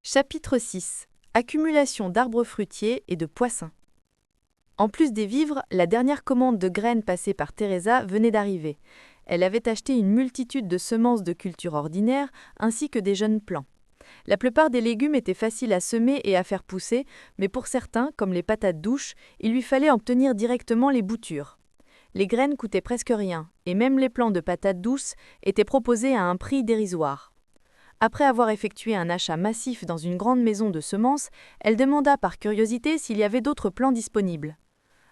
Chapitre 6. Accumulation d'arbres fruitiers et de poissons. En plus des vivres, la dernière commande de graines passée par Teresa venait d'arriver. Elle avait acheté une multitude de semences de cultures ordinaires ainsi que des jeunes plants. La plupart des légumes étaient faciles à semer et à faire pousser, mais pour certains, comme les patates douces, il lui fallait obtenir directement les boutures. Les graines coûtaient presque rien, et même les plants de patates douces étaient proposés à un prix dérisoire. Après avoir effectué un achat massif dans une grande maison de semences, elle demanda par curiosité s'il y avait d'autres plants disponibles.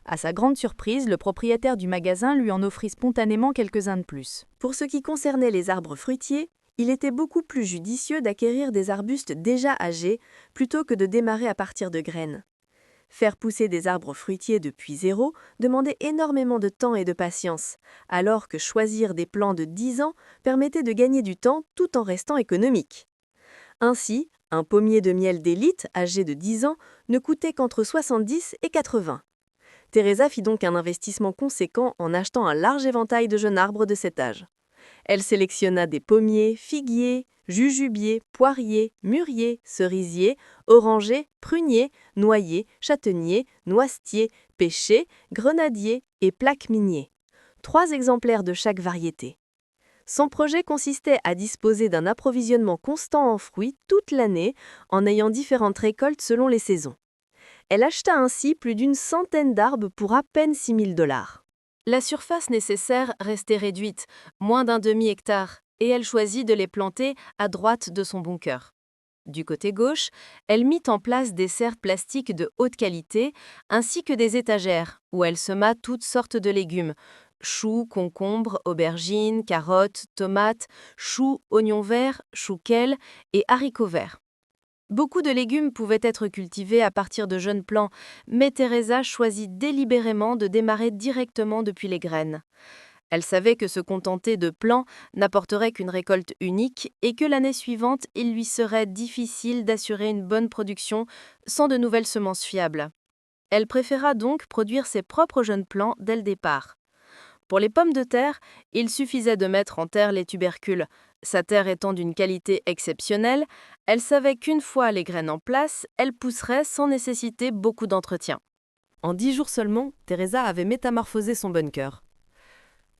À sa grande surprise, le propriétaire du magasin lui en offrit spontanément quelques-uns de plus. Pour ce qui concernait les arbres fruitiers, il était beaucoup plus judicieux d'acquérir des arbustes déjà âgés plutôt que de démarrer à partir de graines. Faire pousser des arbres fruitiers depuis zéro demandait énormément de temps et de patience, alors que choisir des plants de 10 ans permettait de gagner du temps tout en restant économique. Ainsi, un pommier de miel d'élite âgé de 10 ans ne coûtait qu'entre 70 et 80. Teresa fit donc un investissement conséquent en achetant un large éventail de jeunes arbres de cet âge. Elle sélectionna des pommiers, figuiers, jujubiers, poiriers, mûriers, cerisiers, orangers, pruniers, noyers, châtaigniers, noisetiers, pêchers, grenadiers et plaques miniers. 3 exemplaires de chaque variété. Son projet consistait à disposer d'un approvisionnement constant en fruits toute l'année en ayant différentes récoltes selon les saisons. Elle acheta ainsi plus d'une centaine d'arbres pour à peine $6 000. La surface nécessaire restait réduite, moins d'un demi-hectare, et elle choisit de les planter à droite de son bunker. Du côté gauche, elle mit en place des serres plastiques de haute qualité, ainsi que des étagères, où elle sema toutes sortes de légumes, choux, concombres, aubergines, carottes, tomates, choux, oignons verts, chouquelles et haricots verts. Beaucoup de légumes pouvaient être cultivés à partir de jeunes plants, mais Teresa choisit délibérément de démarrer directement depuis les graines. Elle savait que se contenter de plants n'apporterait qu'une récolte unique et que l'année suivante, il lui serait difficile d'assurer une bonne production sans de nouvelles semences fiables. Elle préféra donc produire ses propres jeunes plants dès le départ. Pour les pommes de terre, il suffisait de mettre en terre les tubercules. Sa terre étant d'une qualité exceptionnelle, elle savait qu'une fois les graines en place, elles pousseraient sans nécessiter beaucoup d'entretien. En 10 jours seulement, Teresa avait métamorphosé son bunker.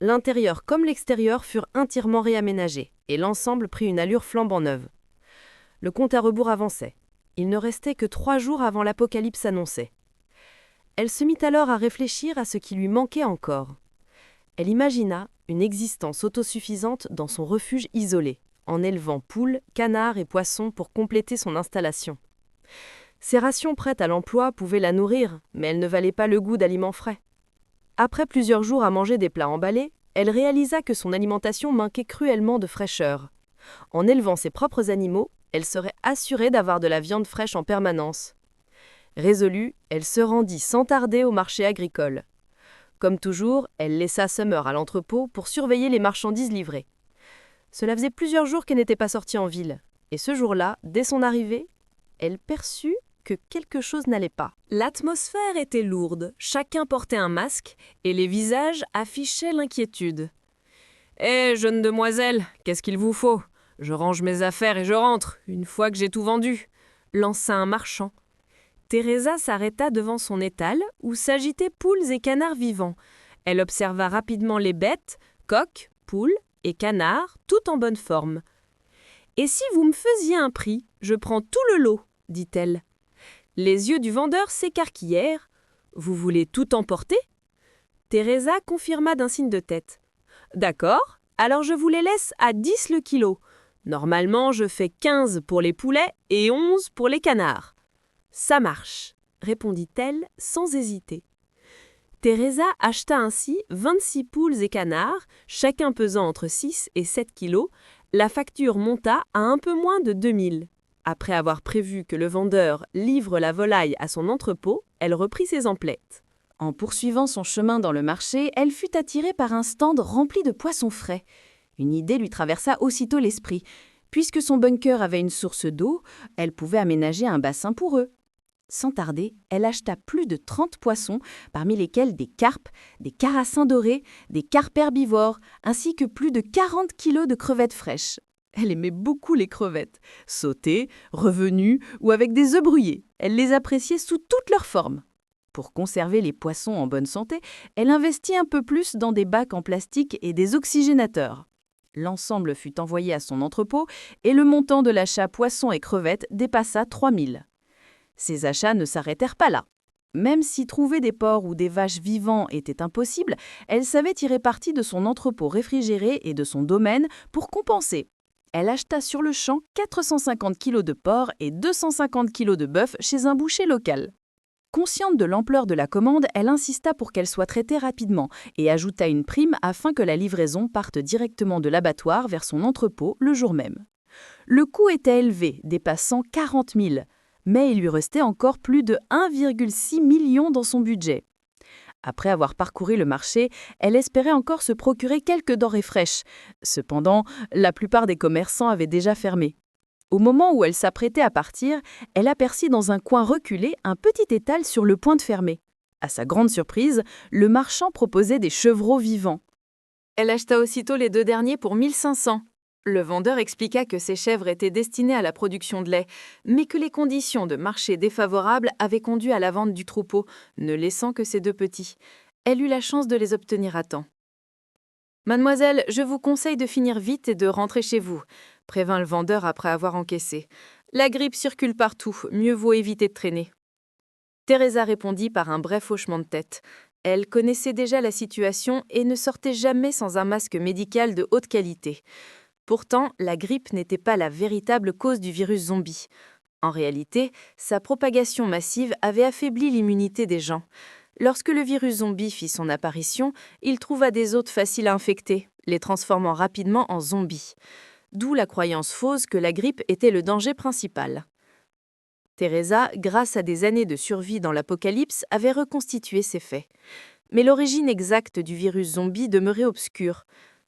L'intérieur comme l'extérieur furent entièrement réaménagés, et l'ensemble prit une allure flambant neuve. Le compte à rebours avançait. Il ne restait que 3 jours avant l'apocalypse annoncée. Elle se mit alors à réfléchir à ce qui lui manquait encore. Elle imagina une existence autosuffisante dans son refuge isolé, en élevant poules, canards et poissons pour compléter son installation. Ses rations prêtes à l'emploi pouvaient la nourrir, mais elles ne valaient pas le goût d'aliments frais. Après plusieurs jours à manger des plats emballés, elle réalisa que son alimentation manquait cruellement de fraîcheur. En élevant ses propres animaux, elle serait assurée d'avoir de la viande fraîche en permanence. Résolue, elle se rendit sans tarder au marché agricole. Comme toujours, elle laissa Summer à l'entrepôt pour surveiller les marchandises livrées. Cela faisait plusieurs jours qu'elle n'était pas sortie en ville, et ce jour-là, dès son arrivée, elle perçut que quelque chose n'allait pas. L'atmosphère était lourde, chacun portait un masque, et les visages affichaient l'inquiétude. « Hé, jeune demoiselle, qu'est-ce qu'il vous faut ? Je range mes affaires et je rentre, une fois que j'ai tout vendu », lança un marchand. Teresa s'arrêta devant son étal où s'agitaient poules et canards vivants. Elle observa rapidement les bêtes, coqs, poules et canards, toutes en bonne forme. « Et si vous me faisiez un prix, je prends tout le lot, » dit-elle. Les yeux du vendeur s'écarquillèrent. « Vous voulez tout emporter ?» Teresa confirma d'un signe de tête. « D'accord, alors je vous les laisse à 10 le kilo. Normalement, je fais 15 pour les poulets et 11 pour les canards. » « Ça marche, » répondit-elle sans hésiter. Teresa acheta ainsi 26 poules et canards, chacun pesant entre 6 et 7 kilos. La facture monta à un peu moins de 2000. Après avoir prévu que le vendeur livre la volaille à son entrepôt, elle reprit ses emplettes. En poursuivant son chemin dans le marché, elle fut attirée par un stand rempli de poissons frais. Une idée lui traversa aussitôt l'esprit. Puisque son bunker avait une source d'eau, elle pouvait aménager un bassin pour eux. Sans tarder, elle acheta plus de 30 poissons, parmi lesquels des carpes, des carassins dorés, des carpes herbivores, ainsi que plus de 40 kilos de crevettes fraîches. Elle aimait beaucoup les crevettes, sautées, revenues ou avec des œufs brouillés. Elle les appréciait sous toutes leurs formes. Pour conserver les poissons en bonne santé, elle investit un peu plus dans des bacs en plastique et des oxygénateurs. L'ensemble fut envoyé à son entrepôt et le montant de l'achat poissons et crevettes dépassa 3000. Ces achats ne s'arrêtèrent pas là. Même si trouver des porcs ou des vaches vivants était impossible, elle savait tirer parti de son entrepôt réfrigéré et de son domaine pour compenser. Elle acheta sur le champ 450 kilos de porc et 250 kilos de bœuf chez un boucher local. Consciente de l'ampleur de la commande, elle insista pour qu'elle soit traitée rapidement et ajouta une prime afin que la livraison parte directement de l'abattoir vers son entrepôt le jour même. Le coût était élevé, dépassant 40 000, mais il lui restait encore plus de 1,6 million dans son budget. Après avoir parcouru le marché, elle espérait encore se procurer quelques denrées fraîches. Cependant, la plupart des commerçants avaient déjà fermé. Au moment où elle s'apprêtait à partir, elle aperçut dans un coin reculé un petit étal sur le point de fermer. À sa grande surprise, le marchand proposait des chevreaux vivants. Elle acheta aussitôt les 2 derniers pour 1500. Le vendeur expliqua que ces chèvres étaient destinées à la production de lait, mais que les conditions de marché défavorables avaient conduit à la vente du troupeau, ne laissant que ces 2 petits. Elle eut la chance de les obtenir à temps. « Mademoiselle, je vous conseille de finir vite et de rentrer chez vous », prévint le vendeur après avoir encaissé. « La grippe circule partout, mieux vaut éviter de traîner. » Teresa répondit par un bref hochement de tête. Elle connaissait déjà la situation et ne sortait jamais sans un masque médical de haute qualité. Pourtant, la grippe n'était pas la véritable cause du virus zombie. En réalité, sa propagation massive avait affaibli l'immunité des gens. Lorsque le virus zombie fit son apparition, il trouva des hôtes faciles à infecter, les transformant rapidement en zombies. D'où la croyance fausse que la grippe était le danger principal. Teresa, grâce à des années de survie dans l'apocalypse, avait reconstitué ces faits. Mais l'origine exacte du virus zombie demeurait obscure.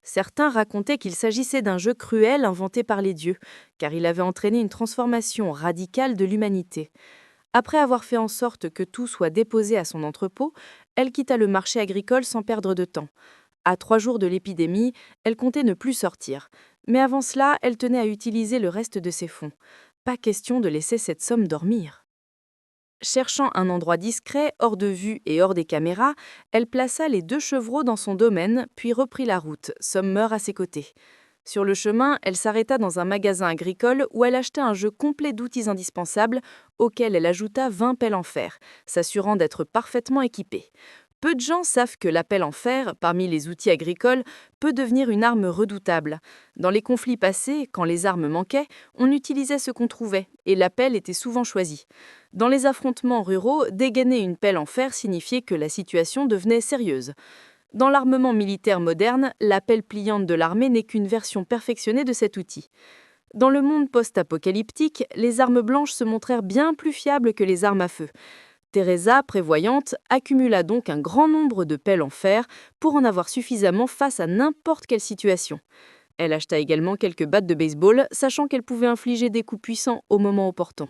Certains racontaient qu'il s'agissait d'un jeu cruel inventé par les dieux, car il avait entraîné une transformation radicale de l'humanité. Après avoir fait en sorte que tout soit déposé à son entrepôt, elle quitta le marché agricole sans perdre de temps. À 3 jours de l'épidémie, elle comptait ne plus sortir. Mais avant cela, elle tenait à utiliser le reste de ses fonds. Pas question de laisser cette somme dormir. Cherchant un endroit discret, hors de vue et hors des caméras, elle plaça les 2 chevreaux dans son domaine, puis reprit la route, Summer à ses côtés. Sur le chemin, elle s'arrêta dans un magasin agricole où elle acheta un jeu complet d'outils indispensables, auquel elle ajouta 20 pelles en fer, s'assurant d'être parfaitement équipée. Peu de gens savent que la pelle en fer, parmi les outils agricoles, peut devenir une arme redoutable. Dans les conflits passés, quand les armes manquaient, on utilisait ce qu'on trouvait, et la pelle était souvent choisie. Dans les affrontements ruraux, dégainer une pelle en fer signifiait que la situation devenait sérieuse. Dans l'armement militaire moderne, la pelle pliante de l'armée n'est qu'une version perfectionnée de cet outil. Dans le monde post-apocalyptique, les armes blanches se montrèrent bien plus fiables que les armes à feu. Teresa, prévoyante, accumula donc un grand nombre de pelles en fer pour en avoir suffisamment face à n'importe quelle situation. Elle acheta également quelques battes de baseball, sachant qu'elles pouvaient infliger des coups puissants au moment opportun.